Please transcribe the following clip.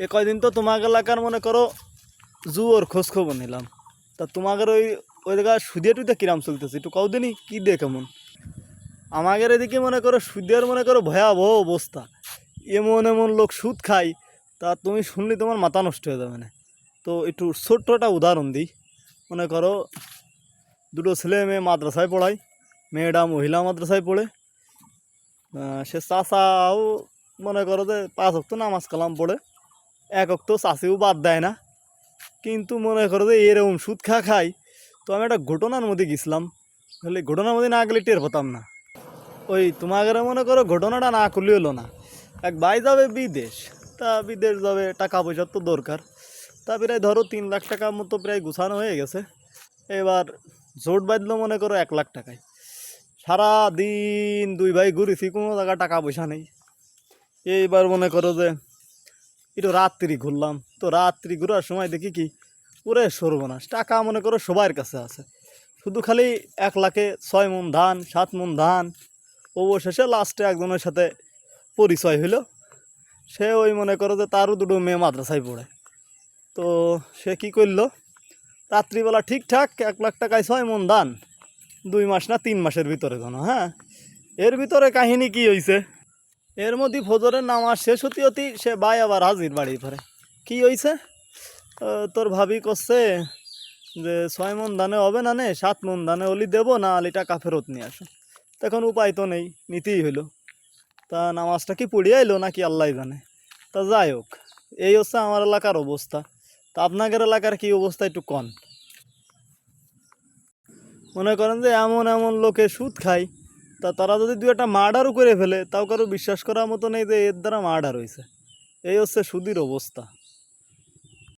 এ কয়দিন তো তোমার এলাকার মনে করো জুয়োর খোঁজ খবর নিলাম। তা তোমাদের ওই ওই জায়গায় সুদিয়া টুদিয়া কিরাম চলতেছে একটু কদিনই কী দিয়ে কেমন? আমাদের এদিকে মনে করো সুদের মনে করো ভয়াবহ অবস্থা। এমন এমন লোক সুদ খায়, তা তুমি শুনলে তোমার মাথা নষ্ট হয়ে যাবে না। তো একটু ছোট্ট একটা উদাহরণ দিই। মনে করো দুটো ছেলে মেয়ে মাদ্রাসায় পড়ায়, মেয়েটা মহিলা মাদ্রাসায় পড়ে। সে চাচাও মনে করো যে 5 ওয়াক্ত নামাজ কালাম পড়ে, 1 ওয়াক্ত চাষিও বাদ দেয় না। কিন্তু মনে করো যে এরকম সুদ খায়। তো আমি একটা ঘটনার মধ্যে গেছিলাম, তাহলে ঘটনার মধ্যে না গেলে টের পেতাম না। ওই তোমাদের মনে করো ঘটনাটা না করলে হলো না। এক ভাই যাবে বিদেশ, তা বিদেশ যাবে, টাকা পয়সার তো দরকার। তা প্রায় ধরো 3 লাখ টাকার মতো প্রায় গুছানো হয়ে গেছে। এবার জোট বাঁধলো মনে করো 1 লাখ টাকায়। সারা দিন দুই ভাই ঘুরেছি, কোনো জায়গায় টাকা পয়সা নেই। এইবার মনে করো যে একটু রাত্রি ঘুরলাম, তো রাত্রি ঘুরার সময় দেখি কি ওরে সর্বনাশ, টাকা মনে করো সবার কাছে আছে, শুধু খালি 1 লাখে 6 মণ ধান 7 মণ ধান। অবশেষে লাস্টে একজনের সাথে পরিচয় হইলো। সে ওই মনে করো যে তারও দুটো মেয়ে মাদ্রাসায় পড়ে। তো সে কি করলো, রাত্রিবেলা ঠিকঠাক 1 লাখ টাকায় 6 মণ ধান, 2 মাস না 3 মাসের ভিতরে জানো। হ্যাঁ, এর ভিতরে কাহিনী কি হয়েছে, এর মধ্যে ফজরের নামাজ শেষ হতে হতে সে ভাই আবার হাজির বাড়ি পরে। কি হয়েছে, তোর ভাবি করছে যে 6 মণ ধানে হবে না নে, 7 মণ ধানে হলি দেবো, না হলে টাকা ফেরত নিয়ে আসো। তখন উপায় তো নেই, নিতেই হইলো। তা নামাজটা কি পড়িয়ে এলো নাকি আল্লাহ জানে। তা যাই হোক, এই হচ্ছে আমার এলাকার অবস্থা। তা আপনাদের এলাকার কি অবস্থা একটু কন। মনে করেন যে এমন এমন লোকে সুদ খায়, তা তারা যদি 2-একটা মার্ডারও করে ফেলে, তাও কারো বিশ্বাস করার মতো নেই যে এর দ্বারা মার্ডার হয়েছে। এই হচ্ছে সুদের অবস্থা।